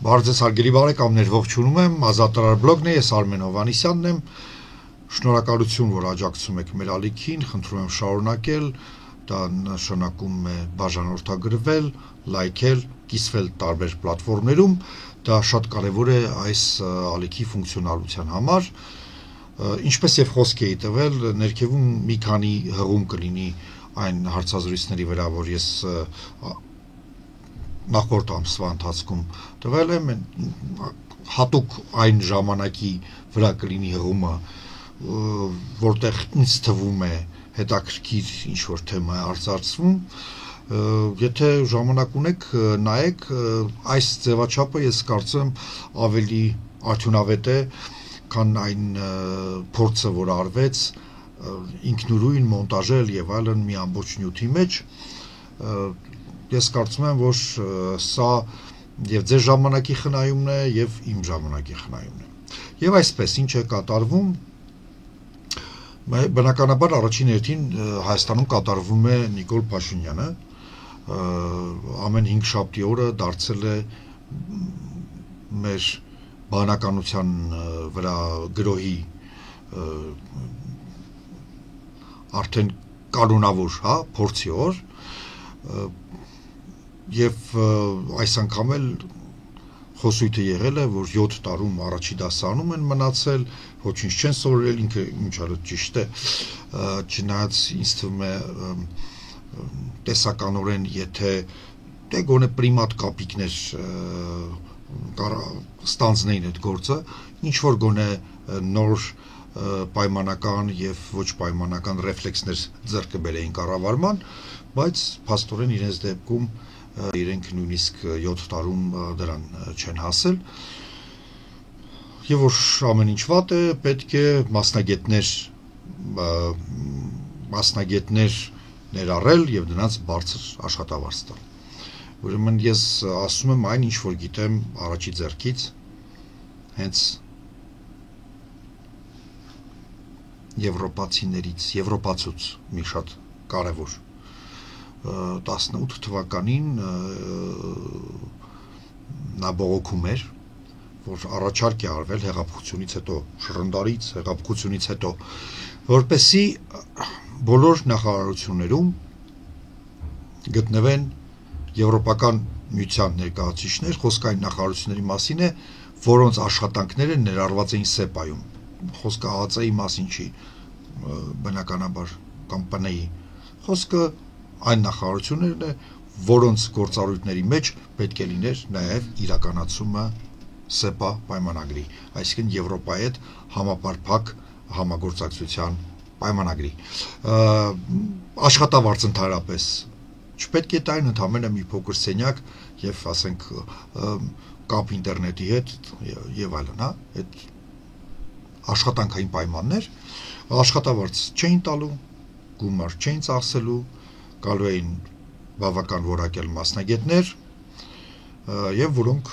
Բարձես հարգելի բարեկամներ, ողջունում եմ, Ազատարար բլոգն է, ես Արմեն Հովհաննիսյանն եմ, շնորհակալություն, որ աջակցում եք մեր ալիքին, խնդրում եմ շարունակել, դա նշանակում է բաժանորդագրվել, լայքել, կիսվել տարբեր պլատֆորմներում, դա շատ կարևոր է այս ալիքի ֆունկցիոնալության համար, ինչպես եւ խոսք էի տվել, ներքևում մի քանի հղում կլինի այն հարցազրույցների վրա, որ ես նախորդ ամսվա ընթացքում տվել եմ, հատուկ այն ժամանակի վրա կլինի հղումը, որտեղ ինձ թվում է հետաքրքիր ինչ-որ թեմա է արծարծվում, եթե ժամանակ ունեք, նայեք, այս ձևաչափը ես կարծում ավելի արդյունավետ է, քան այն փորձը, որ արվեց ինքնուրույն մոնտաժել եւ այլն մի ամբողջ նյութի մեջ, ես կարծում եմ, որ սա եւ ձեր ժամանակի խնայումն է եւ իմ ժամանակի խնայումն է։ Եվ այսպես ինչ է կատարվում, բնականաբար առաջին հերթին Հայաստանում կատարվում է Նիկոլ Փաշինյանը, ամեն 5 շաբթի օրը դարձել է մեր բանականության վրա գրոհի արդեն կանոնավոր, փորձի օր, եւ այս անգամ էլ խոսույթը եղել է, որ 7 տարում առաջի դասարանում են մնացել, ոչինչ չեն սովորել, ինքը ինչալու ճիշտ է, չնայած ինձ թվում է տեսականորեն, եթե դե գոնե պրիմատ կապիկներ ստանձնեին այդ գործը, ինչ որ գոնե նոր պայմանական եւ ոչ պայմանական ռեֆլեքսներ ձեռք բերեին կառավարման, բայց փաստորեն իրենց դեպքում իրենք նույնիսկ 7 տարում դրան չեն հասել եւ որ ամեն ինչ վատ է, պետք է մասնագետներ ներառել եւ դրանց բարձր աշխատավարձ տալ։ Ուրեմն ես ասում եմ այն ինչ որ գիտեմ առաջի ձեռքից, հենց եվրոպացուց մի շատ կարևոր 18 թվականին նա բողոքում էր, որ առաջարկ է արվել հեղափոխությունից հետո, շռնդարից, հեղափոխությունից հետո, որպեսզի բոլոր նախարարություններում գտնվեն եվրոպական միության ներկայացուցիչներ, խոսքը այն նախարարությունների մասին է, որոնց աշխատանքները ներառված էին ՍԵՊԱ-ում, խոսքը ԱԱԾ-ի մասին չի, բնականաբար կամ ՊՆ-ի, խոսքը այն նախարարություններն է, որոնց գործառույթների մեջ պետք է լիներ նաև իրականացումը ՍԵՊԱ պայմանագրի, այսինքն Եվրոպայի հետ համապարփակ համագործակցության պայմանագրի, աշխատավարձ ընդհանրապես չպետք է տային ընդամենը մի փոքր սենյակ եւ ասենք կապ ինտերնետի հետ եւ այլն, այդ աշխատանքային պայմաններ, աշխատավարձ չէին տալու, գումար չէին ծախսելու, գալու էին բավական որակյալ մասնագետներ եւ որոնք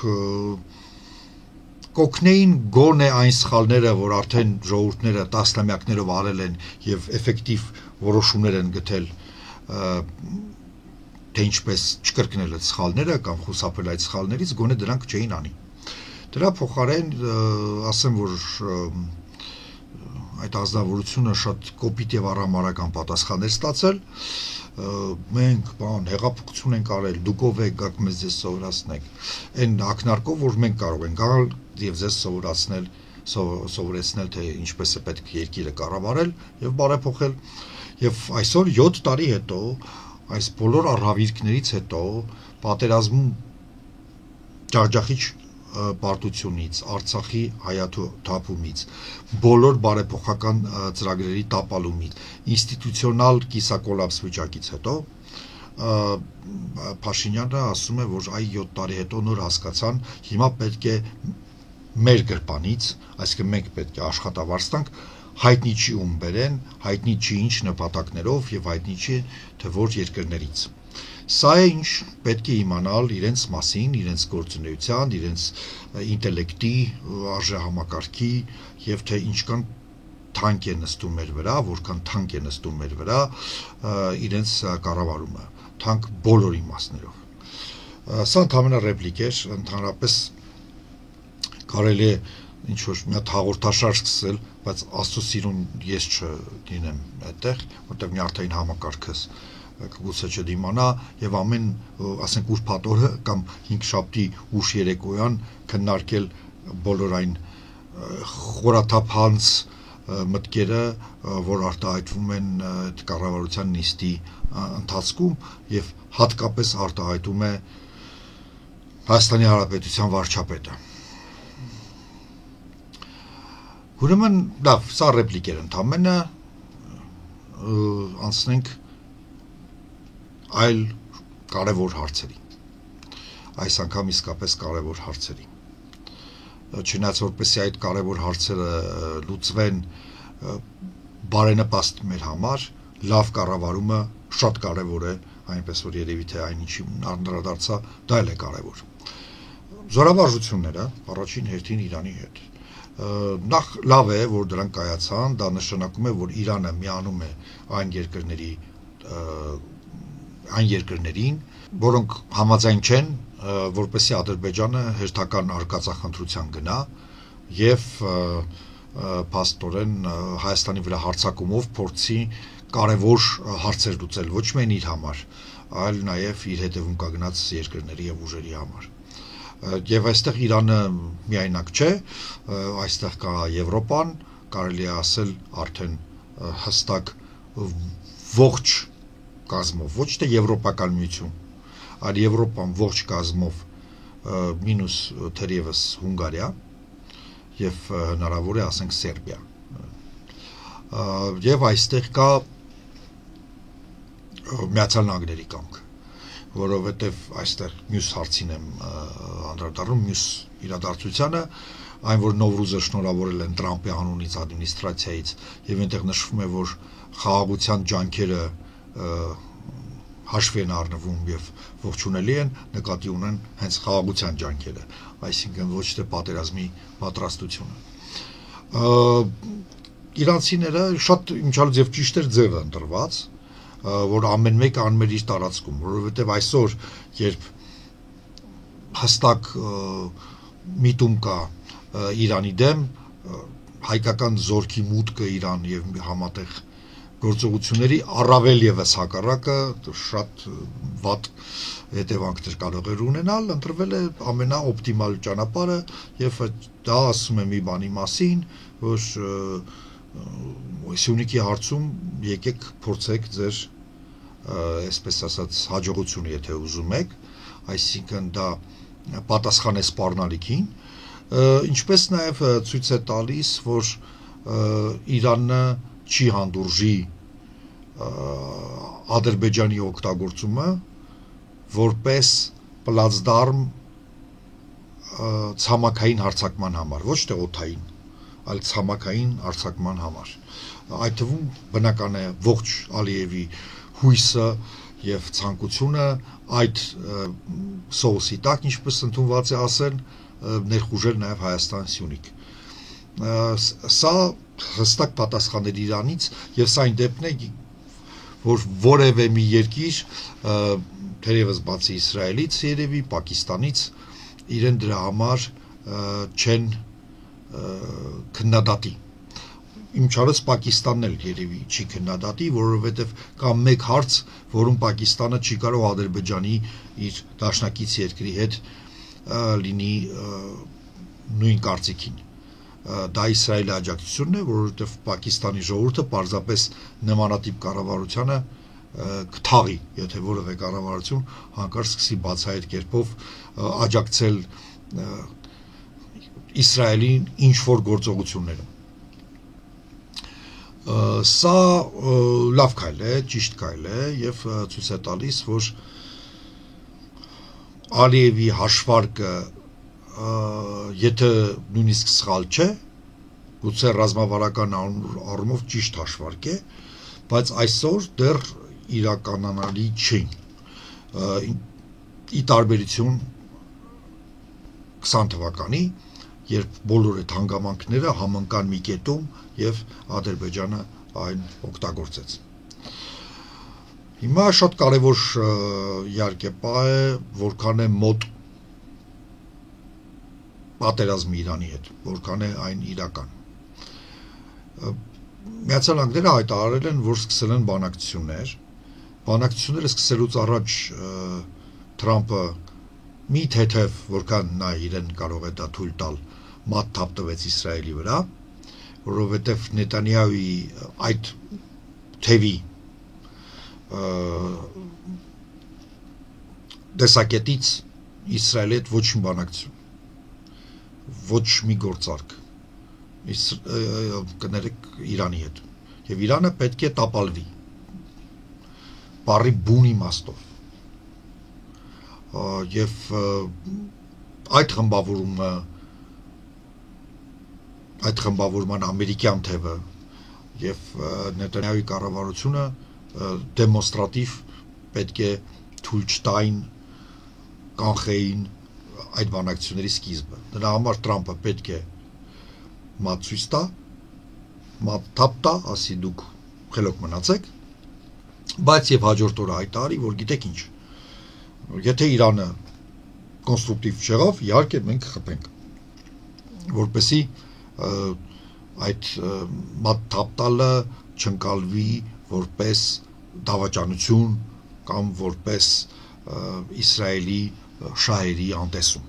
կօգնեին գոնե այն սխալները, որ արդեն ժողովուրդները տասնամյակներով արել են եւ էֆեկտիվ որոշումներ են գտել թե ինչպես չկրկնել այդ սխալները կամ խուսափել այդ սխալներից, գոնե դրանք չէին անի։ Դրա փոխարեն ասեմ, որ այդ ազնվորությունը շատ կոպիտ եւ առհամարական պատասխաններ ստացել, մենք հեղափոխություն ենք արել, դուք ով եք, գաք մեզ ձեզ սովորացնենք, այն ակնարկով, որ մենք կարող ենք գալ եւ ձեզ սովորեցնել, թե ինչպես է պետք երկիրը կառավարել եւ բարեփոխել, եւ այսօր 7 տարի հետո այս բոլոր առհավիրքներից հետո պատերազմում ջախջախիչ պարտությունից, Արցախի հայաթափումից, բոլոր բարեփոխական ծրագրերի տապալումից, ինստիտուցիոնալ կիսակոլապս վիճակից հետո Փաշինյանը ասում է, որ այ 7 տարի հետո նոր հասկացան, հիմա պետք է մեր գրպանից, այսինքն մենք պետք է աշխատավարձ տանք, հայտնի չի ում բերեն, հայտնի չի ինչ նպատակներով եւ հայտնի չի թե որ երկրներից։ Սա է ինչ պետք է իմանալ իրենց մասին, իրենց գործունեության, իրենց ինտելեկտի, արժեհամակարգի եւ թե ինչքան թանկ է նստում մեր վրա, որքան թանկ է նստում մեր վրա իրենց կառավարումը, թանկ բոլոր իմաստներով։ Սա ընդհանրապես ռեպլիկ էր, ընդհանրապես կարելի է ինչ-որ մի հատ հաղորդաշար սկսել, բայց Աստծո սիրուն ես չդինեմ այդտեղ, որտեղ նյարդային համակարգս գուցե չդիմանա եւ ամեն, ասենք ուրբաթ օրը կամ 5 շաբթի ուշ երեկոյան քննարկել բոլոր այն խորաթափանց մտքերը, որ արտահայտվում են այդ կառավարության նիստի ընթացքում եւ հատկապես արտահայտում է Հայաստանի Հանրապետության վարչապետը։ Ուրեմն, լավ, սա ռեպլիկ էր ընդամենը, անցնենք այլ կարևոր հարցերի, այս անգամ իսկապես կարևոր հարցերի, չնայած որպեսզի այդ կարևոր հարցերը լուծվեն բարենպաստ մեր համար, լավ կառավարումը շատ կարևոր է, այնպես որ երևի թե այն ինչի անդրադարձա, դա էլ է կարևոր։ Զորավարժությունները առաջին հերթին Իրանի հետ նախ լավ է, որ դրանք կայացան, դա նշանակում է, որ Իրանը միանում է այն երկրներին, որոնք համաձայն չեն, որպեսզի Ադրբեջանը հերթական արկածախնդրության գնա եւ փաստորեն Հայաստանի վրա հարձակումով փորձի կարևոր հարցեր լուծել ոչ միայն իր համար, այլ նաեւ իր հետևում կանգնած երկրների եւ ուժերի համար։ Եվ այստեղ Իրանը միայնակ չէ, այստեղ կա Եվրոպան, կարելի է ասել արդեն հստակ ողջ կազմով, ոչ թե Եվրոպական միություն, այլ Եվրոպան ողջ կազմով մինուս թերևս Հունգարիա եւ հնարավոր է ասենք Սերբիա։ Եվ այստեղ կա Միացյալ Նահանգների կամք, որովհետև այստեղ մյուս հարցին եմ անդրադառնում, մյուս իրադարձությանը, այն որ Նովրուզը շնորհավորել են Տրամպի անունից ադմինիստրացիայից եւ այնտեղ նշվում է, որ խաղաղության ջանքերը հաշվի են առնվում եւ ողջունելի են, նկատի ունեն հենց խաղաղության ջանքերը, այսինքն ոչ թե պատերազմի պատրաստությունը։ Իրանցիները շատ իմչալից եւ ճիշտ էր ձևը ընտրված, որ ամեն մեկը անում էր իր տարածքում, որովհետև այսօր, երբ հստակ միտում կա Իրանի դեմ, հայկական զորքի մուտքը Իրան եւ համատեղ գործողությունների առավել եւս հակառակը շատ վատ հետևանքներ կարող է ունենալ, ընտրվել է ամենաօպտիմալ ճանապարհը եւ դա ասում է մի բանի մասին, որ Սյունիքի հարցում եկեք փորձեք ձեր այսպես ասած հաջողությունը, եթե ուզում եք, այսինքն դա պատասխան է սպառնալիքին, ինչպես նաև ցույց է տալիս, որ Իրանը չի հանդուրժի Ադրբեջանի օգտագործումը որպես պլացդարմ ցամաքային հարձակման համար, ոչ թե օդային, այլ ցամաքային հարձակման համար։ Այդ թվում բնական է ողջ Ալիևի հույսը եւ ցանկությունը այդ սոուսի տակ, ինչպես ընդունված է ասել, ներխուժել նաեւ Հայաստան Սյունիք։ Սա հստակ պատասխան էր Իրանից եւ սա այն դեպքն է, որ որևէ մի երկիր, թերևս բացի Իսրայելից, երևի Պակիստանից, իրեն դրա համար չեն քննադատի։ Իմ չարս Պակիստանն էլ երևի չի քննադատի, որովհետև կա մեկ հարց, որում Պակիստանը չի կարող Ադրբեջանի իր դաշնակից երկրի հետ լինի նույն կարծիքին։ Դա Իսրայելի աջակցությունն է, որովհետև Պակիստանի ժողովուրդը պարզապես նմանատիպ կառավարությանը կթաղի, եթե որևէ կառավարություն հանկարծ սկսի բացահայտ կերպով աջակցել Իսրայելին ինչ-որ գործողություններում։ Սա լավ քայլ է, ճիշտ քայլ է եւ ցույց է տալիս, որ Ալիևի հաշվարկը եթե նույնիսկ սխալ չէ, գուցե ռազմավարական առումով ճիշտ հաշվարկ է, բայց այսօր դեռ իրականանալի չի։ Ի տարբերություն 20 թվականի, երբ բոլոր այդ հանգամանքները համընկան մի կետում եւ Ադրբեջանը այն օգտագործեց։ Հիմա շատ կարևոր իհարկե պահ է, որքան է մոտ պատերազմի Իրանի հետ, որքան է այն իրական։ Միացյալ Նահանգները հայտարարել են, որ սկսել են բանակցությունները սկսելուց առաջ Թրամփը մի թեթև, որքան նա իրեն կարող է դա թույլ տալ, մատ թափ տվեց Իսրայելի վրա, որովհետև Նետանյահուի այդ թևի տեսակետից Իսրայելի հետ ոչ մի բանակցություն, ոչ մի գործարք, կներեք Իրանի հետ, և Իրանը պետք է տապալվի, բառի բուն իմաստով, և այդ խմբավորման ամերիկյան թևը և Նետանյահուի կառավարությունը դեմոնստրատիվ պետք է թույլ չտային, կանխեին այդ բանակցությունների սկիզբը։ Դրա համար Թրամփը պետք է մատ ցույց տա, մատ թափ տա, ասի դուք խելոք մնացեք, բայց եւ հաջորդ օրը հայտարարի, որ գիտեք ինչ, եթե Իրանը կոնստրուկտիվ չեղավ, իհարկե մենք խփենք, որպեսզի այդ մատ թափ տալը չընկալվի որպես դավաճանություն կամ որպես Իսրայելի շահերի անտեսում։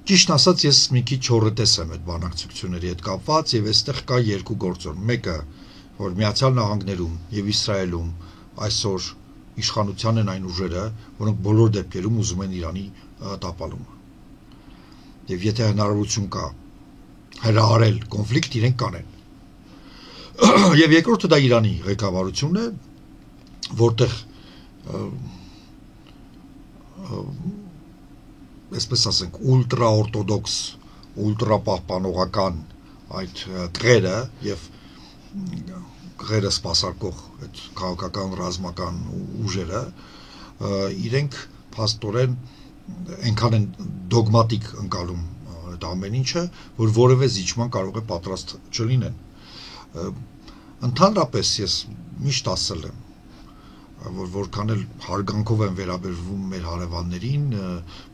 Ճիշտ ասած, ես մի քիչ հոռետես եմ այդ բանակցությունների հետ կապված եւ այստեղ կա երկու գործոն։ Մեկը, որ Միացյալ Նահանգներում եւ Իսրայելում այսօր իշխանության են այն ուժերը, որոնք բոլոր դեպքերում ուզում են Իրանի տապալումը։ Եվ եթե հնարավորություն կա հրահարել կոնֆլիկտ, իրենք կանեն։ Եվ երկրորդը դա Իրանի ղեկավարությունն է, որտեղ այսպես ասենք ուլտրաօրթոդոքս, ուլտրապահպանողական այդ կղերը եւ կղերը սպասարկող այդ քաղաքական ռազմական ուժերը իրենք փաստորեն այնքան են դոգմատիկ ընկալում այդ ամեն ինչը, որ որևէ զիջման կարող է պատրաստ չլինեն։ Ընդհանրապես ես միշտ ասել եմ, որ որքան էլ հարգանքով են վերաբերվում մեր հարևաններին,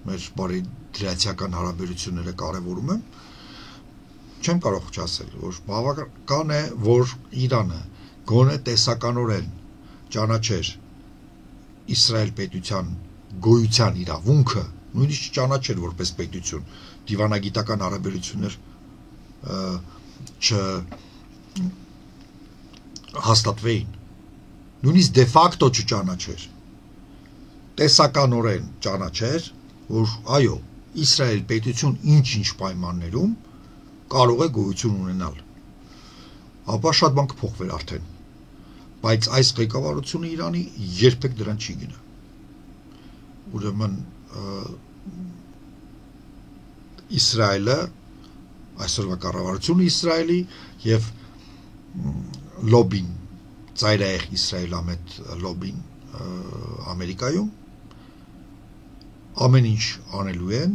մեր բարեդրացիական հարաբերությունները կարևորում եմ, չեմ կարող չասել, որ բավական է, որ Իրանը գոնե տեսականորեն ճանաչեր Իսրայել պետության գոյության իրավունքը, նույնիսկ չճանաչեր որպես պետություն, դիվանագիտական հարաբերություններ չհաստատվեին, նույնիսկ դե ֆակտո չճանաչեր, տեսականորեն ճանաչեր, որ այո, Իսրայել պետություն ինչ-ինչ պայմաններում կարող է գոյություն ունենալ, ապա շատ բան կփոխվեր արդեն, բայց այս ղեկավարությունը Իրանի երբեք դրան չի գնա։ Ուրեմն Իսրայելը, այսօրվա կառավարությունը Իսրայելի եւ լոբին, ծայրահեղ իսրայելամետ լոբին Ամերիկայում ամեն ինչ անելու են,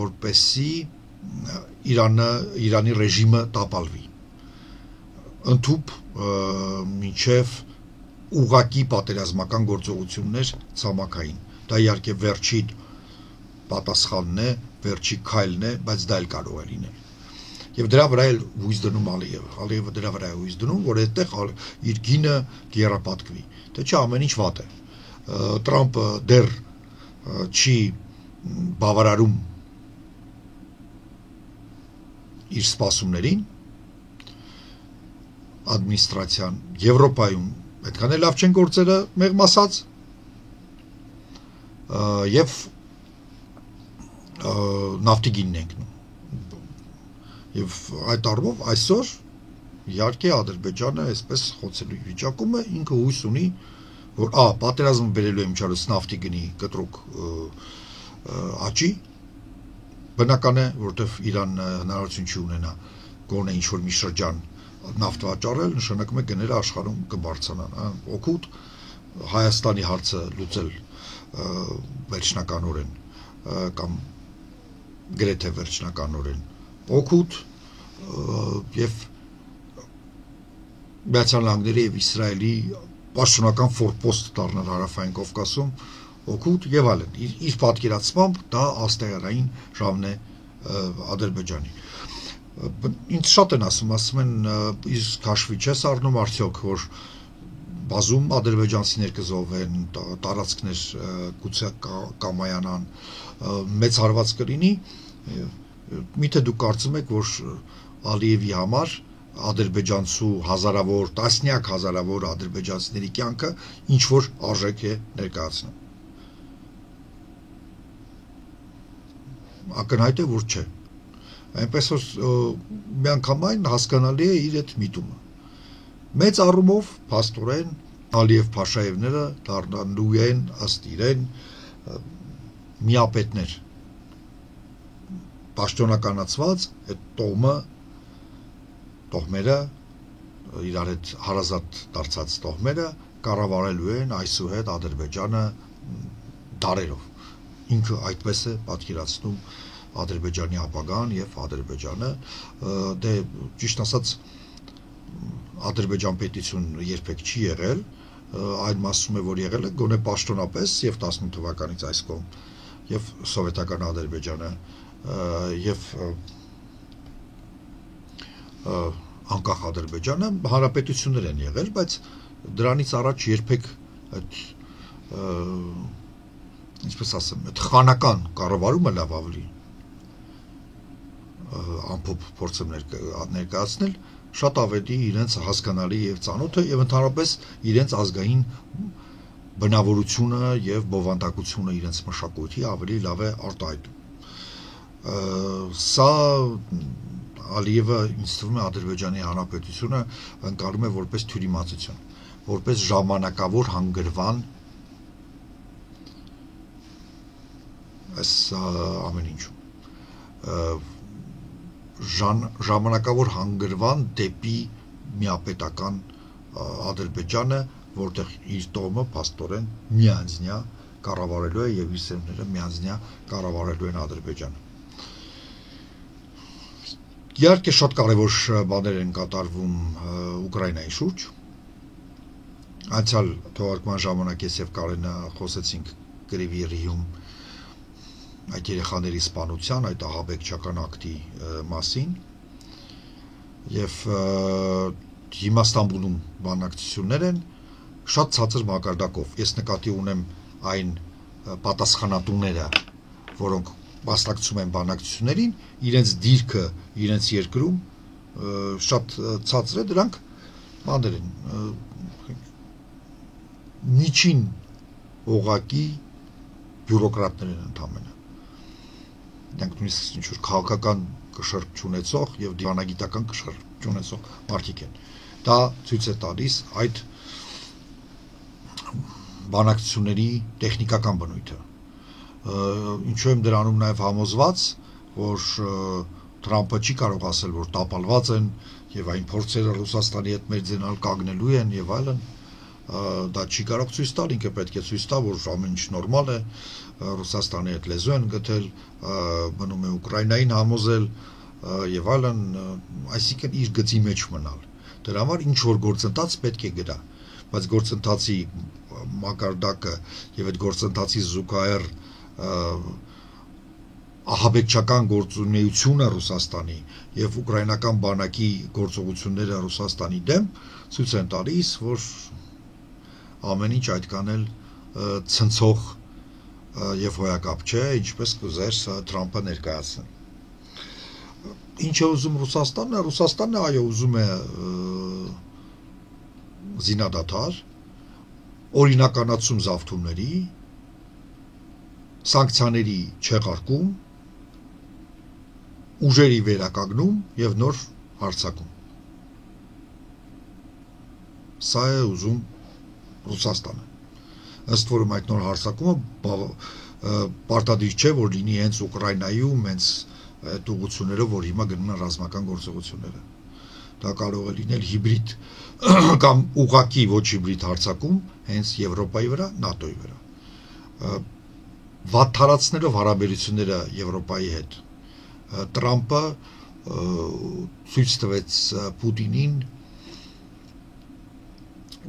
որպեսզի Իրանի ռեժիմը տապալվի, ընդհուպ մինչև ուղղակի պատերազմական գործողություններ ցամաքային։ Դա իհարկե վերջին պատասխանն է, վերջի քայլն է, բայց դա էլ կարող է լինել։ Եվ դրա վրա էլ հույս դնում Ալիևը դրա վրա է հույս դնում, որ այդտեղ իր գինը կերապատկվի։ Թե չէ ամեն ինչ վատ է։ Թրամփը դեռ չի բավարարում իր սպասումներին, ադմինիստրացիան Եվրոպայում այդքան էլ լավ չեն գործերը, մեղմ ասած, եւ նավթի գինն ենք նու։ Եվ այդ առումով այսօր իհարկե Ադրբեջանը այսպես խոցելու վիճակում է, ինքը հույս ունի, որ պատերազմը բերելու է միջարուց նավթի գնի կտրուկ աճի, բնական է, որովհետև Իրանն հնարավորություն չի ունենա գոնե ինչ-որ մի շրջան նավթ վաճառել, նշանակում է գները աշխարհում կբարձրանան, օգուտ Հայաստանի հարցը լուծել վերջնականորեն կամ գրեթե վերջնականորեն օգուտ եւ Միացյալ Նահանգների եւ Իսրայելի պաշտոնական ֆորպոստ դառնալ Հարավային Կովկասում, օգուտ եւ այլն։ Իր պատկերացմամբ դա աստեղային ժամն է Ադրբեջանի։ Ինձ շատ են ասում են իսկ հաշվի չես առնում արդյոք որ բազում ադրբեջանցիներ կզոհվեն, տարածքներ գուցե կամայանան, մեծ հարված կլինի, միթե դուք կարծում եք, որ Ալիևի համար ադրբեջանցու հազարավոր, տասնյակ հազարավոր ադրբեջանցիների կյանքը ինչ որ արժեք է ներկայացնում։ Ակնհայտ է, որ չէ։ Այնպես որ միանգամայն հասկանալի է իր այդ միտումը։ Մեծ առումով փաստորեն Ալիև Փաշաևները դառնալու են ըստ իրեն միապետներ։ Պաշտոնականացված այդ տոհմերը իրար հետ հարազատ դարձած տոհմերը կառավարելու են այսուհետ Ադրբեջանը դարերով։ Ինքը այդպես է պատկերացնում Ադրբեջանի ապագան եւ Ադրբեջանը, դե ճիշտ ասած Ադրբեջան պետություն երբեք չի եղել, այն մասում է որ եղել է գոնե պաշտոնապես եւ 18 թվականից այս կողմ եւ սովետական Ադրբեջանը եւ անկախ Ադրբեջանը հանրապետություններ են եղել, բայց դրանից առաջ երբեք այդ ինչպես ասեմ, այդ խանական կառավարումը լավ ավելի ամփոփ փորձեմ ներկայացնել, շատ ավելի իրենց հասկանալի եւ ծանոթ է եւ ընդհանրապես իրենց ազգային բնավորությունը եւ բովանդակությունը իրենց մշակույթի ավելի լավ է արտահայտում։ Սա Ալիևը ինձ թվում է Ադրբեջանի հանրապետությունը ընկալում է որպես թյուրիմացություն, որպես ժամանակավոր հանգրվան այս ամեն ինչում ժամանակավոր հանգրվան դեպի միապետական Ադրբեջանը, որտեղ իր տոհմը փաստորեն միանձնյա կառավարելու է եւ իր սերունդները միանձնյա կառավարելու են Ադրբեջանը։ Իհարկե շատ կարևոր բաներ են կատարվում Ուկրաինայի շուրջ։ Անցյալ թողարկման ժամանակ ես եւ Կարենը խոսեցինք Կրիվիռիում այդ երեխաների սպանության, այդ ահաբեկչական ակտի մասին եւ հիմա Ստամբուլում բանակցություններ են շատ ցածր մակարդակով։ Ես նկատի ունեմ այն պատասխանատուները, որոնք մասնակցում են բանակցություններին, իրենց դիրքը, իրենց երկրում շատ ցածր է, դրանք բաներ են միջին օղակի բյուրոկրատներ են ընդամենը։ Դրանք նույնիսկ ինչ-որ քաղաքական կշռք չունեցող եւ դիվանագիտական կշռք չունեցող մարդիկ են։ Դա ցույց է տալիս այդ բանակցությունների տեխնիկական բնույթը։ Ինչու եմ դրանում նաեւ համոզված, որ Թրամփը չի կարող ասել, որ տապալված են եւ այն փորձերը Ռուսաստանի հետ մերձենալ կանգնելու են եւ այլն։ Դա չի կարող ցույց տալ, ինքը պետք է ցույց տա, որ ամեն ինչ նորմալ է, Ռուսաստանի հետ լեզու են գտել, մնում է Ուկրաինային համոզել եւ այլն, այսինքն իր գծի մեջ մնալ։ Դրա համար ինչ որ գործընթաց պետք է գրա, բայց գործընթացի մակարդակը եւ այդ գործընթացի զուգահեռ ահաբեկչական գործունեությունը Ռուսաստանի եւ ուկրաինական բանակի գործողությունները Ռուսաստանի դեմ ցույց են տալիս, որ ամեն ինչ այդքան էլ ցնցող եւ հոյակապ չէ, ինչպես կուզեր Թրամփը ներկայացնել։ Ինչ է ուզում Ռուսաստանը? Ռուսաստանը այո ուզում է զինադադար, օրինականացում զավթումների, սանկցիաների չեղարկում, ուժերի վերականգնում եւ նոր հարձակում։ Սա է ուզում Ռուսաստանը։ Ըստ որում այդ նոր հարձակումը պարտադիր չէ, որ լինի հենց Ուկրաինայում, հենց այդ ուղղություններով, որ հիմա գնում են ռազմական գործողությունները։ Դա կարող է լինել հիբրիդ կամ ուղղակի ոչ հիբրիդ հարձակում հենց Եվրոպայի վրա, ՆԱՏՕ-ի վրա։ Վատթարացնելով հարաբերությունները Եվրոպայի հետ, Տրամպը ցույց տվեց Պուտինին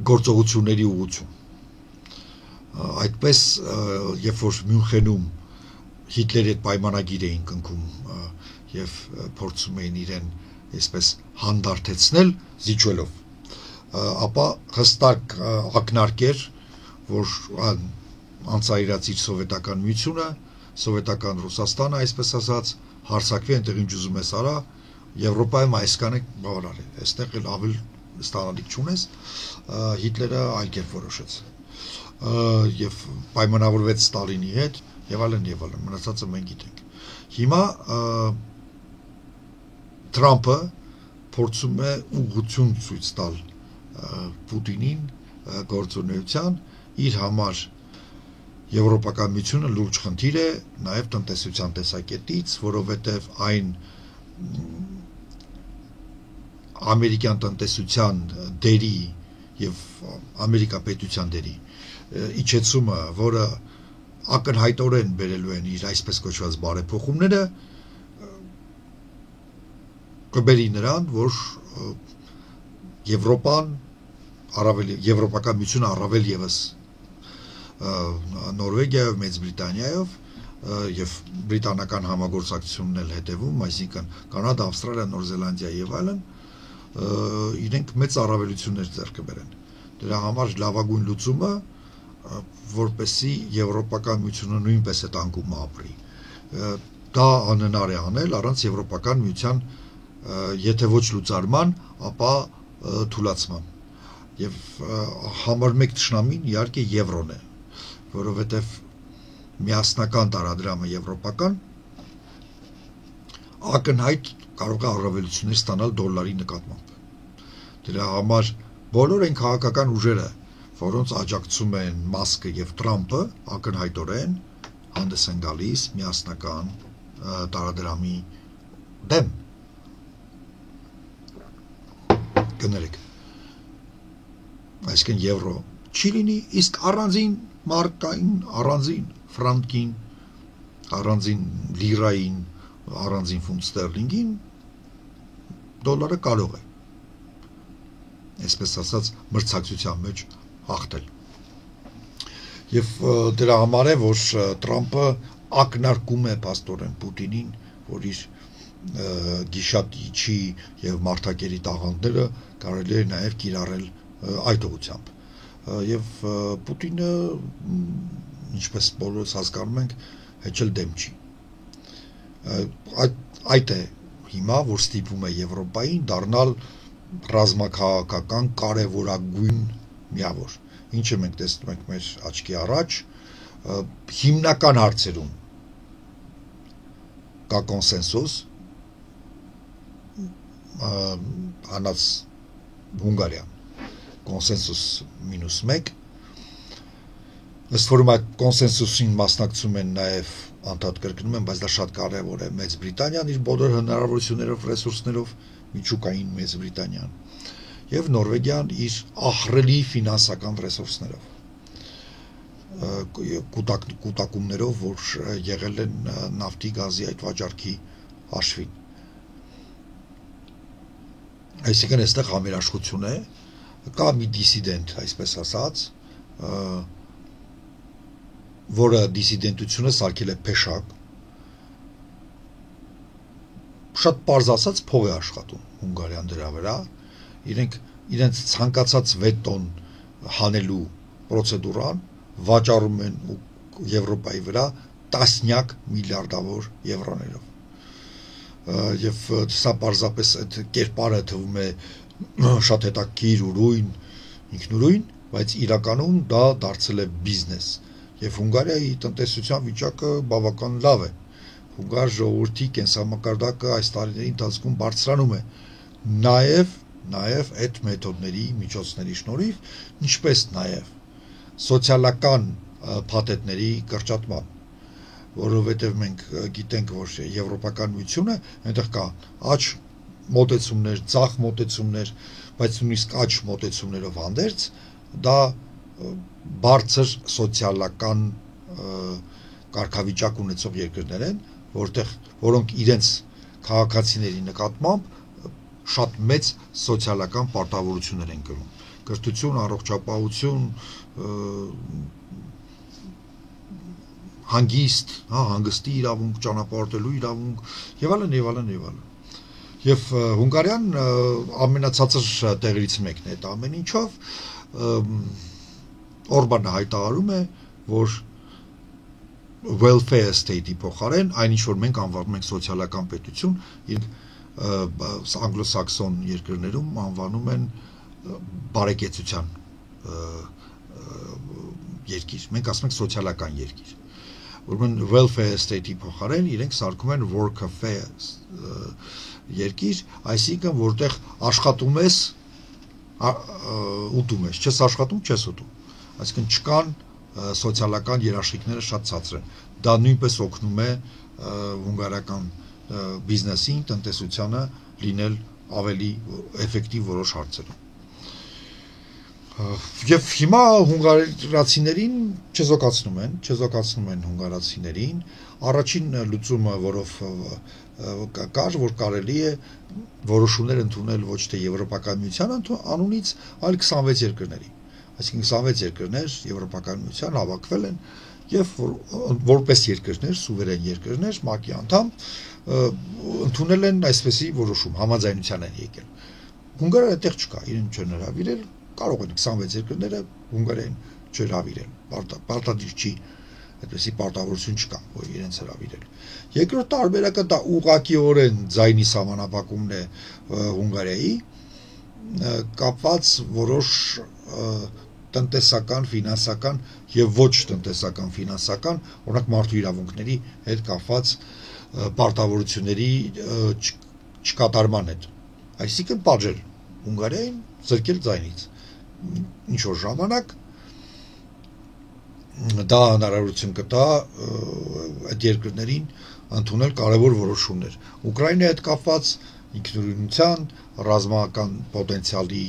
գործողությունների ուղղություն։ այդպես երբ որ Մյունխենում Հիտլերի հետ պայմանագիր էին կնքում եւ փորձում էին իրեն այսպես հանդարտեցնել զիջվելով, ապա հստակ ակնարկ էր, որ անցայրած իր սովետական միությունը, սովետական Ռուսաստանը, այսպես ասած, հարցակվի այնտեղ ինչ ուզում ես արա, Եվրոպայում այսքան է բավարար է, այստեղ էլ ավելի ստանալիք չունես, Հիտլերը այլ կերպ որոշեց եւ պայմանավորվեց Ստալինի հետ եւ այլն, մնացածը մենք գիտենք։ Հիմա Թրամփը փորձում է ուղղություն ցույց տալ Պուտինին գործունեության, իր համար Եվրոպական միությունը լուրջ խնդիր է նաեւ տնտեսության տեսակետից, որովհետեւ այն ամերիկյան տնտեսության դերի եւ ամերիկա պետության դերի իջեցումը, որը ակնհայտորեն բերելու են իր այսպես կոչված բարեփոխումները, կբերի նրան, որ Եվրոպան Եվրոպական միությունը առավել եւս Նորվեգիայով, Մեծ Բրիտանիայով եւ բրիտանական համագործակցությունն էլ հետևում, այսինքն Կանադա, Ավստրալիա, Նոր Զելանդիա եւ այլն, իրենք մեծ առավելություններ ձեռք կբերեն։ Դրա համար լավագույն լուծումը, որպեսզի Եվրոպական միությունը նույնպես այդ անկումը ապրի։ Դա անհնար է անել առանց Եվրոպական միության եթե ոչ լուծարման, ապա թուլացման։ Եվ համար մեկ թշնամին իհարկե եվրոն է, որովհետև միասնական տարադրամը եվրոպական ակնհայտ կարող է առավելություններ ստանալ դոլարի նկատմամբ։ Դրա համար բոլոր այն քաղաքական ուժերը, որոնց աջակցում են Մասկը եւ Թրամփը, ակնհայտորեն հանդես են գալիս միասնական տարադրամի դեմ։ Կներեք, այսինքն եվրո չի լինի, իսկ առանձին մարկային, առանձին ֆրանկին, առանձին լիրային, առանձին ֆունտ ստերլինգին դոլարը կարող է, այսպես ասած, մրցակցության մեջ հաղթել։ Եվ դրա համար է, որ Թրամփը ակնարկում է փաստորեն Պուտինին, որ իր գիշատիչի եւ մարդակերի տաղանդները կարելի է նաեւ կիրառել այդ ուղղությամբ։ Եվ Պուտինը, ինչպես բոլորս հասկանում ենք, հեչել դեմ չի։ Այդ է հիմա, որ ստիպում է Եվրոպային դառնալ ռազմաքաղաքական կարևորագույն միավոր։ Ինչը մենք տեսնում ենք մեր աչքի առաջ, հիմնական հարցերում կա կոնսենսուս, հանած Հունգարիան, կոնսենսուս -1, ըստ որում այդ կոնսենսուսին մասնակցում են նաև անդադ կրկնում են, բայց դա շատ կարևոր է Մեծ Բրիտանիան իր բոլոր հնարավորություններով, ռեսուրսներով, միջուկային Մեծ Բրիտանիան, եւ Նորվեգիան իր ահռելի ֆինանսական ռեսուրսներով, կուտակումներով, որ եղել են նավթի, գազի այդ վաճառքի հաշվին։ Այսինքն այստեղ համերաշխություն է, կա մի դիսիդենտ, այսպես ասած, որը դիսիդենտությունը սարքել է փեշակ, շատ պարզ ասած փող է աշխատում Հունգարիան դրա վրա, իրենց ցանկացած վետոն հանելու պրոցեդուրան վաճառում են Եվրոպայի վրա տասնյակ միլիարդավոր եվրոներով։ Եվ սա պարզապես այդ կերպարը թվում է շատ հետաքրքիր, ուրույն, ինքնուրույն, բայց իրականում դա դարձել է բիզնես։ Եվ Հունգարիայի տնտեսության վիճակը բավական լավ է։ Հունգար ժողովրդի կենսամակարդակը այս տարիների ընթացքում բարձրանում է, նաև այդ մեթոդների, միջոցների շնորհիվ, ինչպես նաև սոցիալական փաթեթների կրճատման, որովհետև մենք գիտենք, որ Եվրոպական միությունը այնտեղ կա աճ մոտեցումներ, ցախ մոտեցումներ, բայց նույնիսկ աճ մոտեցումներով հանդերձ դա բարձր սոցիալական կարգավիճակ ունեցող երկրներ են, որոնք իրենց քաղաքացիների նկատմամբ շատ մեծ սոցիալական պարտավորություններ են կրում։ Կրթություն, առողջապահություն, հանգիստ, հանգստի իրավունք, ճանապարհորդելու իրավունք եւ այլն եւ այլն եւ այլն։ Եվ Հունգարիան ամենացածր տեղերից մեկն է այդ ամեն ինչով Օրբանը հայտարարում է, որ welfare state-ի փոխարեն այն ինչ որ մենք անվանում ենք սոցիալական պետություն, անգլոսաքսոն երկրներում անվանում են բարեկեցության երկիր, մենք ասում ենք սոցիալական երկիր, ուրեմն welfare state-ի փոխարեն իրենք սարքում են worker-fare երկիր, այսինքն որտեղ աշխատում ես, ուտում ես, չես աշխատում, չես ուտում, այսինքն չկան սոցիալական երաշխիքները շատ ցածր են, դա նույնպես օգնում է հունգարական բիզնեսին, տնտեսությանը լինել ավելի էֆեկտիվ որոշ հարցերում։ Եվ հիմա հունգարացիներին չեզոքացնում են հունգարացիներին, առաջին լուծումը, որով կար, որ կարելի է որոշումներ ընդունել ոչ թե Եվրոպական միության անունից, այլ 26 երկրների։ Այսինքն 26 երկրներ Եվրոպական միության հավաքվել են եւ որպես երկրներ, սուվերեն երկրներ, ՄԱԿ-ի անդամ, ընդունել են այսպեսի որոշում, համաձայնության են եկել։ Հունգարիան այդտեղ չկա, իրեն չեն հրավիրել, կարող են 26 երկրները Հունգարիային չհրավիրել, պարտադիր չի, այդպեսի պարտավորություն չկա, որ իրենց հրավիրել։ Երկրորդ տարբերակը դա ուղղակիորեն ձայնի սահմանափակումն է Հունգարիայի, կապված որոշ տնտեսական, ֆինանսական եւ ոչ տնտեսական, ֆինանսական, օրինակ մարդու իրավունքների հետ կապված պարտավորությունների չկատարման հետ։ Այսինքն պատժել Հունգարիային, զրկել ձայնից։ Ինչ որ ժամանակ դա հնարավորություն կտա այդ երկրներին ընդունել կարևոր որոշումներ։ Ուկրաինայի հետ կապված ինքնուրույնության, ռազմական պոտենցիալի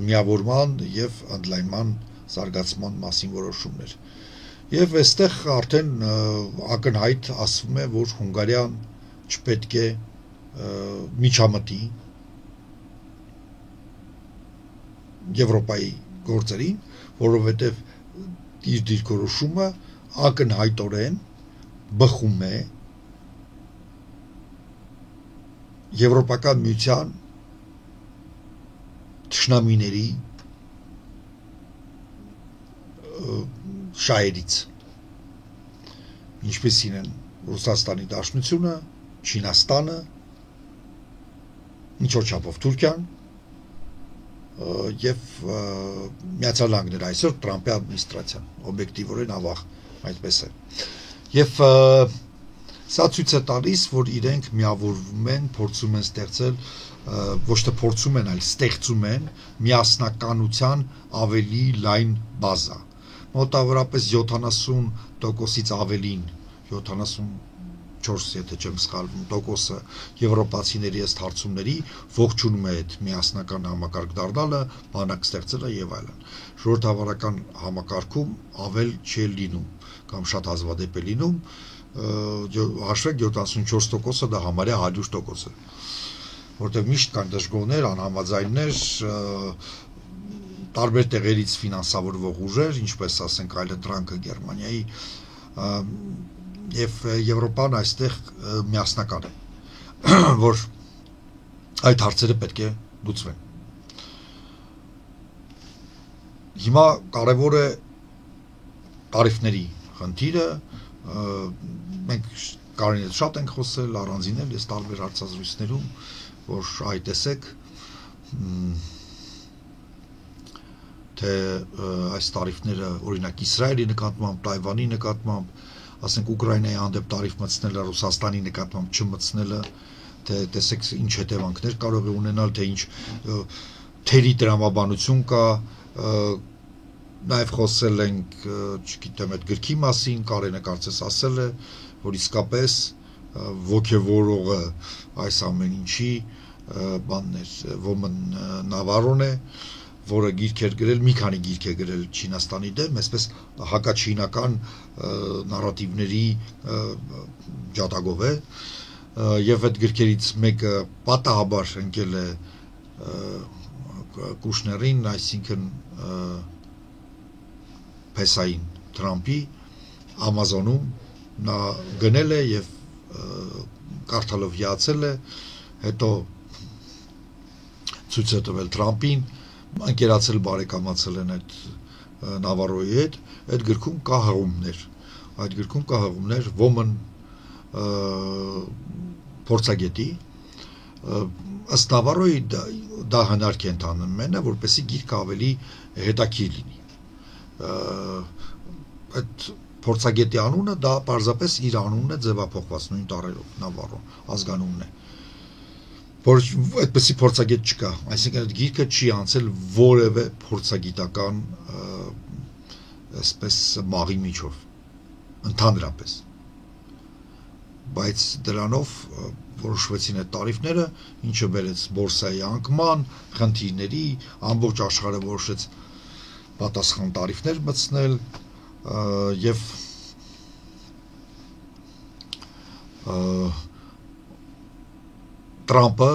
միավորման եւ ընդլայնման զարգացման մասին որոշումներ։ Եվ այստեղ արդեն ակնհայտ ասվում է, որ Հունգարիան չպետք է միջամտի Եվրոպայի գործերին, որովհետև իր դիրքորոշումը ակնհայտորեն բխում է Եվրոպական միության թշնամիների շահերից, ինչպեսին են Ռուսաստանի Դաշնությունը, Չինաստանը, ինչ-որ չափով Թուրքիան եւ Միացյալ Նահանգները այսօր Տրամպի ադմինիստրացիան, օբյեկտիվորեն ավաղ, այդպես է։ Եվ սա ցույց է տալիս, որ իրենք միավորվում են, փորձում են ստեղծել, ոչ թե փորձում են, այլ ստեղծում են միասնականության ավելի լայն բազա։ Մոտավորապես 70%-ից ավելին, 74, եթե չեմ սխալվում, տոկոսը եվրոպացիների ըստ հարցումների ողջունում է այդ միասնական համակարգ դառնալը, բանակ ստեղծելը եւ այլն։ Ժողովրդավարական համակարգում ավել չի լինում կամ շատ հազվադեպ է լինում, հաշվեք 74%-ը դա համարյա 100% է, որտեղ միշտ կան դժգոհներ, անհամաձայններ, տարբեր տեղերից ֆինանսավորվող ուժեր, ինչպես ասենք այլընտրանքը Գերմանիայի եւ Եվրոպան այստեղ միասնական է, որ այդ հարցերը պետք է լուծվեն։ Հիմա կարևոր է տարիֆների խնդիրը, մենք կարին շատ ենք խոսել, առանձին էլ ես տարբեր հարցազրույցներում, որ այ տեսեք, թե այս տարիֆները օրինակ Իսրայելի նկատմամբ, Թայվանի նկատմամբ, ասենք Ուկրաինայի հանդեպ տարիֆ մտցնելը, Ռուսաստանի նկատմամբ չմտցնելը, թե տեսեք ինչ հետևանքներ կարող է ունենալ, թե ինչ թերի տրամաբանություն կա, նաև խոսել ենք, չգիտեմ, այդ գրքի մասին, Կարենը կարծես ասել է, որ իսկապես ոգևորողը այս ամեն ինչի բանն էր, Ոմն Նավարոն է, որը գիրք էր գրել, մի քանի գիրք է գրել Չինաստանի դեմ, այսպես հակաչինական նարատիվների ջատագով է, եւ այդ գրքերից մեկը պատահաբար ընկել է Կուշներին, այսինքն Փեսային Թրամփի Ամազոնում նա գնել է եւ կարդալով հիացել է, հետո ցույց է տվել Թրամփին, ընկերացել բարեկամացել են այդ Նավարոյի հետ, այդ գրքում կա հղումներ, woman փորձագետի, ըստ Նավարոյի դա հնարք է ընթանում մենը, որպեսզի գիրքը ավելի հետաքրքիր լինի։ Այդ փորձագետի անունը դա պարզապես իր անունն է ձևափոխված նույն տառերով, Նավարո ազգանունն է, որ այդպեսի փորձագետ չկա, այսինքն այդ գիրքը չի անցել որևէ փորձագիտական այսպես մաղի միջով, ընդհանրապես, բայց դրանով որոշվեցին այդ տարիֆները, ինչը բերեց բորսայի անկման, խնդիրների, ամբողջ աշխարհը որոշեց պատասխան տարիֆներ մտցնել եւ Թրամփը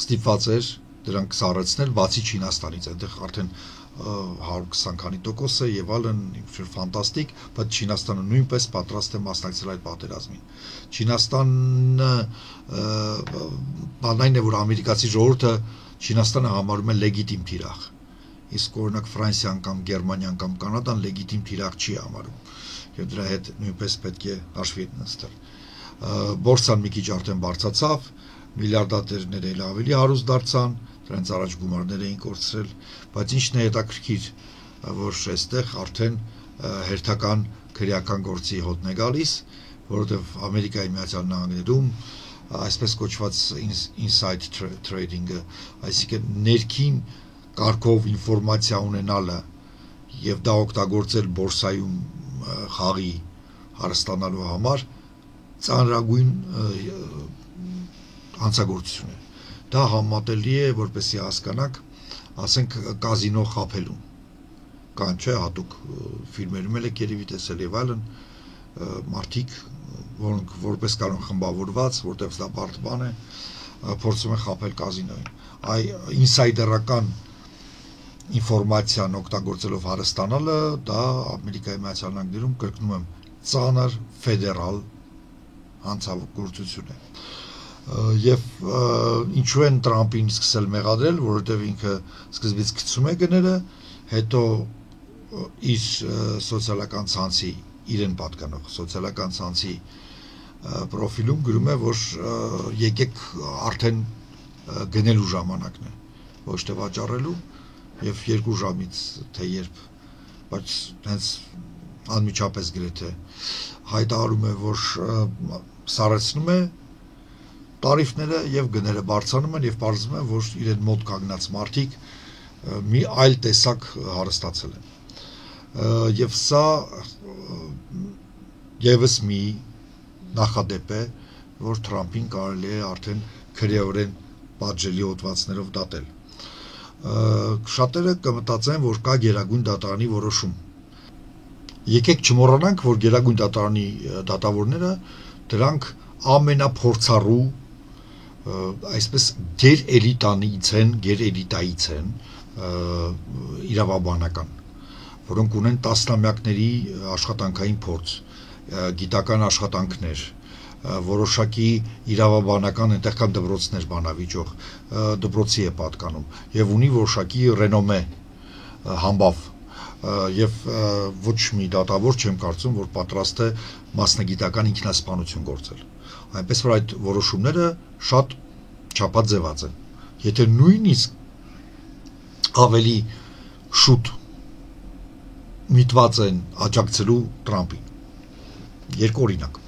ստիպված էր դրանք սառեցնել, բացի Չինաստանից, այնտեղ արդեն 120 քանի տոկոս է եւ այլն, ֆանտաստիկ, բայց Չինաստանը նույնպես պատրաստ է մասնակցել այդ պատերազմին։ Չինաստանը բանային է, որ ամերիկացի ժողովուրդը Չինաստանը համարում է լեգիտիմ թիրախ, իսկ օրինակ Ֆրանսիան կամ Գերմանիան կամ Կանադան լեգիտիմ թիրախ չի համարում եւ դրա հետ նույնպես պետք է հաշվի նստել։ Բորսան մի քիչ արդեն բարձրացավ, միլիարդատերները էլ ավելի հարուստ դարձան, դրանց առաջ գումարներ էին կորցրել, բայց ինչն է հետաքրքիր, որ այստեղ արդեն հերթական քրեական գործի հոտն է գալիս, որովհետև Ամերիկայի Միացյալ Նահանգներում այսպես կոչված inside trading-ը, այսինքն ներքին կարգով ինֆորմացիա ունենալը եւ դա օգտագործել բորսայում խաղի հարստանալու համար ծանրագույն հանցագործություն է։ Դա համատելի է, որպեսզի հասկանաք, ասենք կազինո խաբելուն, կան չէ հատուկ ֆիլմերում էլ եք երևի տեսել եւ այլն, մարդիկ, որոնք որպես կանոն խմբավորված, որտեղ դա բարդ բան է, փորձում են խաբել կազինոյին։ Այ ինսայդերական ինֆորմացիան օգտագործելով հարստանալը, դա Ամերիկայի Միացյալ Նահանգներում կրկնում եմ ծանր ֆեդերալ հանցագործություն է։ Եվ ինչու են Թրամփին սկսել մեղադրել, որովհետև ինքը սկզբից գցում է գները, հետո իր սոցիալական ցանցի, իրեն պատկանող սոցիալական ցանցի պրոֆիլում գրում է, որ եկեք արդեն գնելու ժամանակն է, ոչ թե վաճառելու, եւ 2 ժամից թե երբ, բայց հենց անմիջապես գրեթե հայտարարում է, որ սառեցնում է տարիֆները եւ գները բարձրանում են եւ պարզվում է, որ իրեն մոտ կանգնած մարդիկ մի այլ տեսակ հարստացել են։ Եվ սա եւս մի նախադեպ է, որ Թրամփին կարելի է արդեն քրեորեն պատժելի հոդվածներով դատել։ Շատերը կմտածեն, որ կա Գերագույն դատարանի որոշում։ Եկեք չմոռանանք, որ Գերագույն դատարանի դատավորները դրանք ամենափորձառու այսպես գերէլիտայից են իրավաբանական, որոնք ունեն տասնամյակների աշխատանքային փորձ, գիտական աշխատանքներ, որոշակի իրավաբանական այնտեղ կան դպրոցներ բանավիճող, դպրոցի է պատկանում եւ ունի որոշակի ռենոմե համբավ եւ ոչ մի դատավոր չեմ կարծում, որ պատրաստ է մասնագիտական ինքնասպանություն գործել։ Այնպես որ այդ որոշումները շատ չափաձևած են։ Եթե նույնիսկ ավելի շուտ միտված են աջակցելու Թրամփին։ Երկու օրինակ։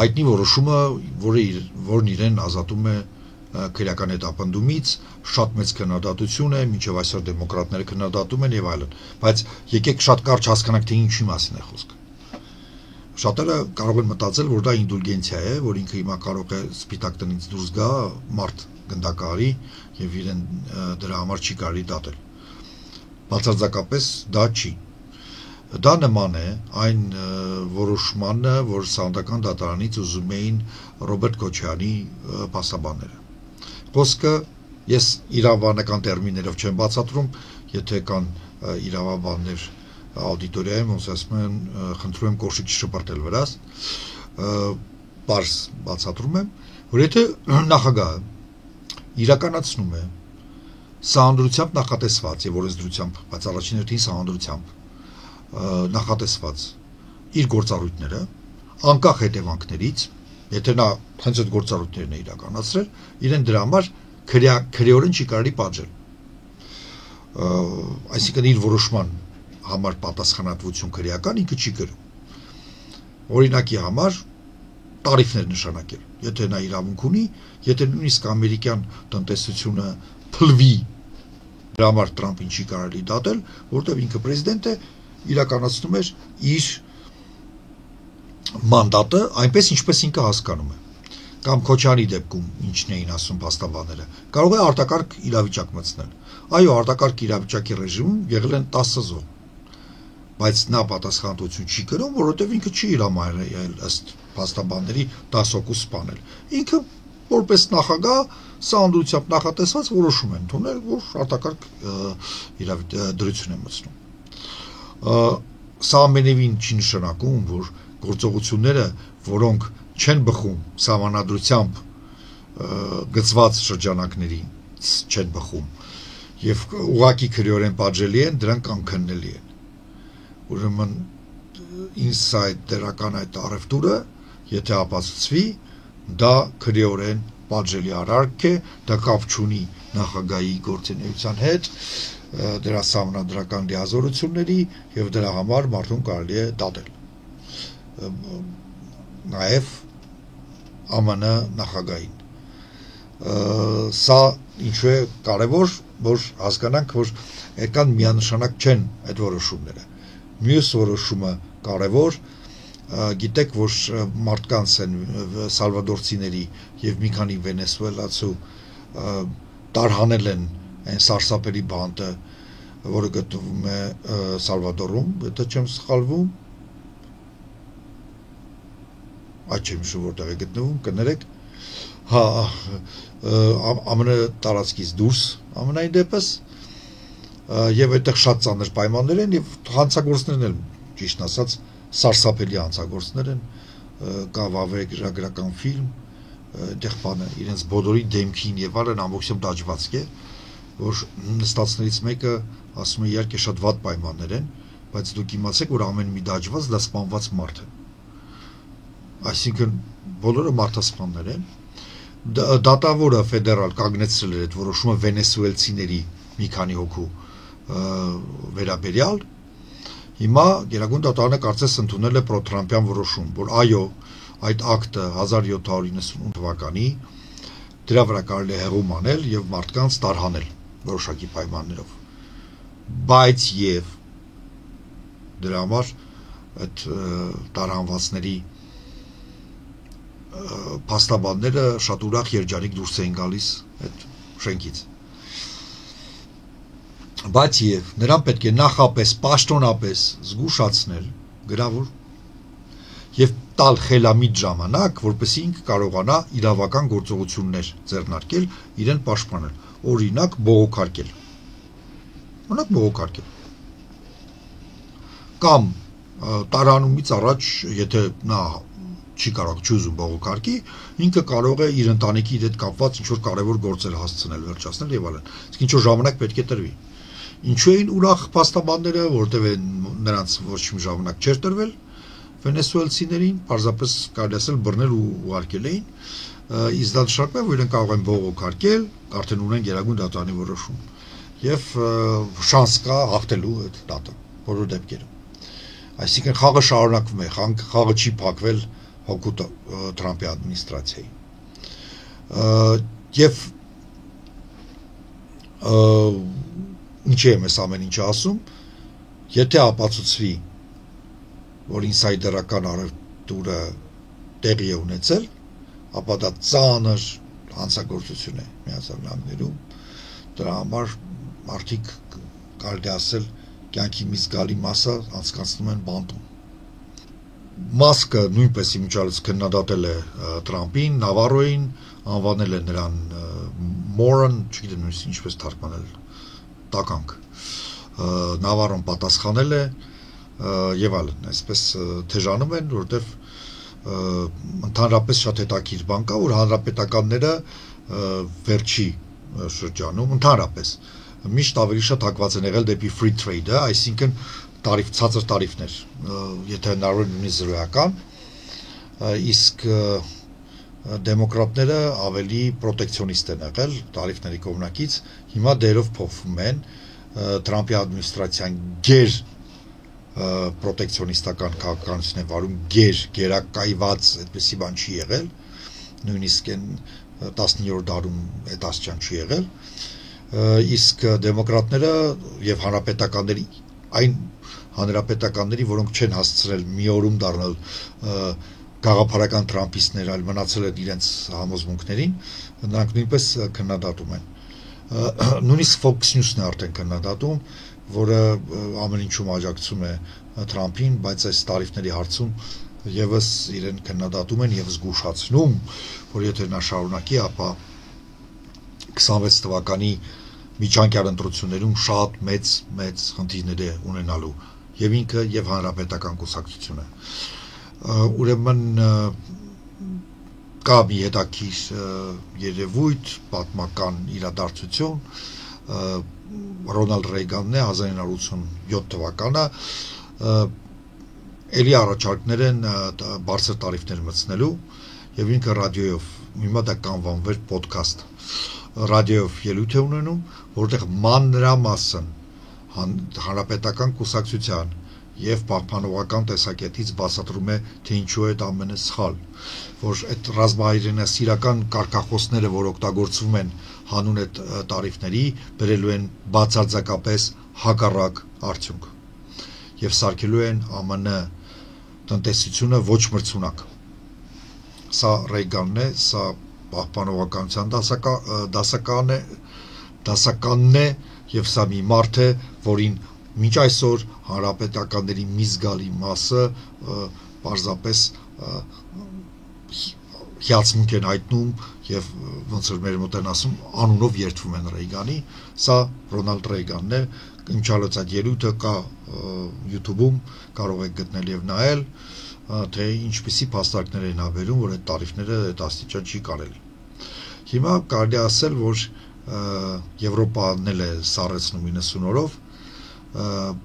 Հայտնի որոշումը, որն իրեն ազատում է քրեական հետապնդումից, շատ մեծ քննադատություն է, մինչև այսօր դեմոկրատները քննադատում են եւ այլն, բայց եկեք շատ կարճ հասկանանք, թե ինչի մասին է խոսքը։ Շատերը կարող են մտածել, որ դա ինդուլգենցիա է, որ ինքը հիմա կարող է սպիտակ տնից դուրս գա, մարդ գնդակահարի եւ իրեն դրա համար չի կարելի դատել։ Բացարձակապես դա չի։ Դա նման է այն որոշմանը, որ Սահմանադրական դատարանից ուզում էին Ռոբերտ Քոչարյանի փաստաբանները։ Խոսքը ես իրավաբանական տերմիններով չեմ բացատրում, եթե կան իրավաբաններ աուդիտորիայում, ոնց ասում են, խնդրում եմ կոշիկ չշպրտել վրաս, բարձ բացատրում եմ, որ եթե նախագահը իրականացնում է սահմանադրությամբ նախատեսված եւ օրենսդրությամբ, բայց առաջին հերթին սահմանադրությամբ նախատեսված իր գործառույթները անկախ հետևանքներից, եթե նա հենց այդ գործառույթներն է իրականացրել, իրեն դրա համար քրեորեն չի կարելի պատժել։ Այսինքն իր որոշման համար պատասխանատվություն քրեական ինքը չի կրում։ Օրինակի համար տարիֆներ նշանակել, եթե նա իրավունք ունի, եթե նույնիսկ ամերիկյան տնտեսությունը փլվի, դրա համար Տրամփին չի կարելի դատել, որովհետև ինքը պրեզիդենտ է, իրականացնում էր իր մանդատը այնպես, ինչպես ինքը հասկանում է։ Կամ Քոչարյանի դեպքում ինչն էին ասում փաստաբանները, կարող է արտակարգ իրավիճակ մտցնել։ Այո, արտակարգ իրավիճակի ռեժիմում եղել են 10 զոհ, բայց նա պատասխանատվություն չի կրում, որովհետև ինքը չի իրավայել ըստ փաստաբանների 10% սպանել։ Ինքը որպես նախագահ սահմանադրությամբ նախատեսված որոշում են ընդունել, որ արտակարգ դրություն է մտցնում։ Սա ամենևին չի նշանակում, որ գործողությունները, որոնք չեն բխում սահմանադրությամբ գծված շրջանակներից չեն բխում եւ ուղղակի քրեորեն պատժելի են, դրանք անքննելի են։ Ուրեմն inside դրական այդ առևտուրը, եթե ապացուցվի, դա քրեորեն պատժելի արարք է, դա կապ չունի նախագահի գործունեության հետ, դրա սահմանադրական լիազորությունների եւ դրա համար մարդուն կարելի է դատել։ Նաեւ ԱՄՆ նախագահին։ Սա ինչու է կարևոր, որ հասկանանք, որ այդքան միանշանակ չեն այդ որոշումները։ Մյուս որոշումը կարևոր, գիտեք, որ մարդկանց են սալվադորցիների եւ մի քանի վենեսուելացու տարհանել են այն սարսափելի բանտը, որը գտնվում է Սալվադորում, եթե չեմ սխալվում, այդ չեմ հիշում որտեղ է գտնվում, կներեք, հա, ԱՄՆ տարածքից դուրս, ամենայն դեպս, եւ այդտեղ շատ ծանր պայմաններ են եւ հանցագործներն էլ, ճիշտ ասած, սարսափելի հանցագործներ են, կա վավերագրական ֆիլմ, այդտեղ բանը իրենց բոլորի դեմքին եւ այլն ամբողջությամբ դաջվածք է, որ նստածներից մեկը ասում է իհարկե շատ վատ պայմաններ են, բայց դուք իմացեք, որ ամեն մի դաջված դա սպանված մարդ է։ Այսինքն բոլորը մարդասպաններ են։ Դատավորը ֆեդերալ կանգնեցրել էր այդ որոշումը վենեսուելցիների մի քանի հոգու վերաբերյալ։ Հիմա Գերագույն դատարանը կարծես ընդունել է պրոտրամպյան որոշում, որ այո, այդ ակտը 1798 թվականի դրա վրա կարելի է հեղում անել եւ մարդկանց տարհանել որոշակի պայմաններով։ Բայց եւ դրա համար այդ տարհանվածների փաստաբանները շատ ուրախ երջանիկ դուրս էին գալիս այդ շենքից։ Բայց եւ նրան պետք է նախապես պաշտոնապես զգուշացնել գրավոր եւ տալ խելամիտ ժամանակ, որպեսզի ինքը կարողանա իրավական գործողություններ ձեռնարկել, իրեն պաշտպանել, օրինակ բողոքարկել։ Օրինակ բողոքարկել։ Կամ տարանումից առաջ, եթե նա չի կարող չուզում բողոքարկի, ինքը կարող է իր ընտանիքի հետ կապված ինչ-որ կարևոր գործեր հասցնել, վերջացնել եւ այլն։ Իսկ ինչ-որ ժամանակ պետք է տրվի։ Ինչու էին ուրախ փաստաբանները, որտեղ նրանց ոչ մի ժամանակ չէր տրվել վենեսուելցիներին, պարզապես կարելի ասել բռնել ու ուղարկել էին, իսկ դա նշանակում է, որ իրենք կարող են բողոքարկել, արդեն ունեն Գերագույն դատարանի որոշում եւ շանս կա հաղթելու այդ դատը բոլոր դեպքերում։ Այսինքն խաղը շարունակվում է, խաղը չի փակվել հօգուտ Թրամփի ադմինիստրացիայի։ Եվ ինչ եմ ես ամեն ինչ ասում, եթե ապացուցվի, որ ինսայդերական առևտուրը տեղի է ունեցել, ապա դա ծանր հանցագործություն է Միացյալ Նահանգներում, դրա համար մարդիկ կարելի ասել կյանքի մի զգալի մասը անցկացնում են բանտում։ Մասկը նույնպես իմիջիալից քննադատել է Տրամփին, Նավարոյին, անվանել է նրան moron, չգիտեմ ինչպես թարգմանել, տականք։ Նավարոն պատասխանել է եւ այլն, այսպես թեժանում են, որովհետեւ ընդհանրապես շատ հետաքրքիր բան կա, որ հանրապետականները վերջի շրջանում ընդհանրապես միշտ ավելի շատ հակված են եղել դեպի free trade-ը, այսինքն ցածր տարիֆներ, եթե հնարավոր է նույնիսկ զրոյական, իսկ դեմոկրատները ավելի պրոտեկցիոնիստ են եղել տարիֆների կողմնակից, հիմա դերով փոխվում են Թրամփի ադմինիստրացիան գեր պրոտեկցիոնիստական քաղաքականություն է վարում, գերակայված, այդպեսի բան չի եղել, նույնիսկ այն 19-րդ դարում այդ աստիճան չի եղել, իսկ դեմոկրատները եւ հանրապետականների այն հանրապետականների, որոնք չեն հասցրել մի օրում դառնալ գաղափարական տրամպիստներ, այլ մնացել են իրենց համոզմունքներին, նրանք նույնպես քննադատում են։ Նույնիսկ Fox News-ն է արդեն քննադատում, որը ամեն ինչում աջակցում է Թրամփին, բայց այս տարիֆների հարցում եւս իրեն քննադատում են եւ զգուշացնում, որ եթե նա շարունակի, ապա 26 թվականի միջանկյալ ընտրություններում շատ մեծ խնդիրներ է ունենալու եւ ինքը եւ հանրապետական կուսակցությունը։ Ուրեմն կա մի հետաքրքիր երևույթ, պատմական իրադարձություն, Ռոնալդ Ռեյգանն է 1987 թվականը էլի առաջարկներ են բարձր տարիֆներ մտցնելու եւ ինքը ռադիոյով հիմա դա կանվանվեր ոդքասթ ռադիոյով ելույթ է ունենում, որտեղ մանրամասն հանրապետական կուսակցության եւ պահպանողական տեսակետից բացատրում է, թե ինչու է դա ամենը սխալ, որ այդ ռազմահայրենասիրական կարգախոսները, որ օգտագործվում են հանուն այդ տարիֆների, բերելու են բացարձակապես հակառակ արդյունք եւ սարքելու են ԱՄՆ տնտեսությունը ոչ մրցունակ։ Սա Ռեյգանն է, սա պահպանողականության դասականն է եւ սա մի մարդ է, որին մինչ այսօր հանրապետականների մի զգալի մասը պարզապես հիացմունք են հայտնում եւ ոնց որ մեր մոտ են ասում անունով երդվում են Ռեյգանի, սա Ռոնալդ Ռեյգանն է, ինչալոց այդ ելույթը կա YouTube-ում, կարող եք գտնել եւ նայել, թե ինչպիսի փաստարկներ են հավերում, որ այդ տարիֆները այդ աստիճան չի կարելի։ Հիմա կարելի է ասել, որ Եվրոպան էլ է սառեցնում 90 օրով,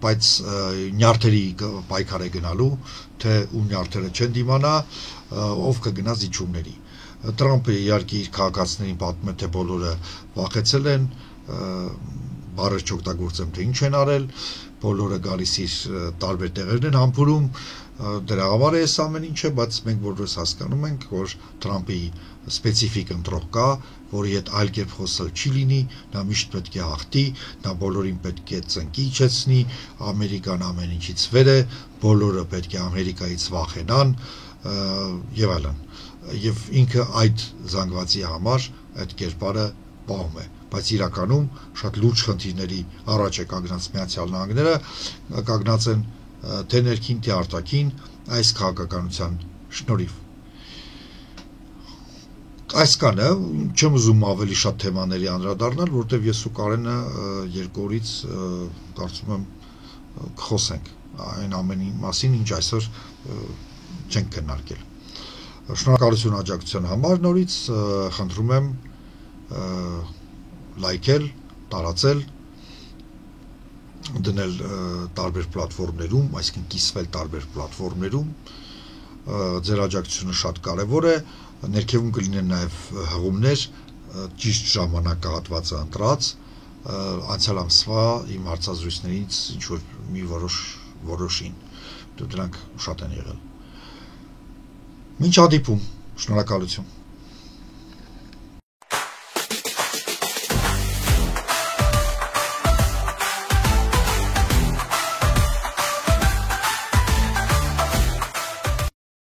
բայց նյարդերի պայքար է գնալու, թե ում նյարդերը չեն դիմանա, ով կգնա զիջումների։ Թրամփը իհարկե իր քաղաքացիներին պատմում է, թե բոլորը վախեցել են, բառեր չօգտագործեմ, թե ինչ են արել, բոլորը գալիս իր տարբեր տեղերն են համբուրում, դրա համար է այս ամեն ինչը, բայց մենք բոլորս հասկանում ենք, որ Թրամփի սպეციფიկ ընտրող կա, որի հետ այլ կերպ խոսել չի լինի, նա միշտ պետք է հաղթի, նա բոլորին պետք է ծնկի իջեցնի, Ամերիկան ամեն ինչից վեր է, բոլորը պետք է Ամերիկայից վախենան եւ այլն։ Եվ ինքը այդ զանգվածի համար այդ կերպարը պահում է, բայց իրականում շատ լուրջ խնդիրների առաջ է կանգնած Միացյալ Նահանգները, կանգնած են թե ներքին, թե արտաքին այս քաղաքականության շնորհիվ։ Այսքանը, չեմ ուզում ավելի շատ թեմաների անդրադառնալ, որովհետև ես ու Կարենը երկու օրից կարծում եմ կխոսենք այն ամենի մասին, ինչ այսօր չենք քննարկել։ Շնորհակալություն աջակցության համար, նորից խնդրում եմ լայքել, տարածել, դնել տարբեր պլատֆորմներում, այսինքն կիսվել տարբեր պլատֆորմներում, ձեր աջակցությունը շատ կարևոր է, ներքևում կլինեն նաև հղումներ, ճիշտ ժամանակահատվածը ընտրած, անցյալ ամսվա իմ հարցազրույցներից ինչ-որ մի որոշին, դրանք շատ են եղել։ Մինչ հանդիպում, շնորհակալություն։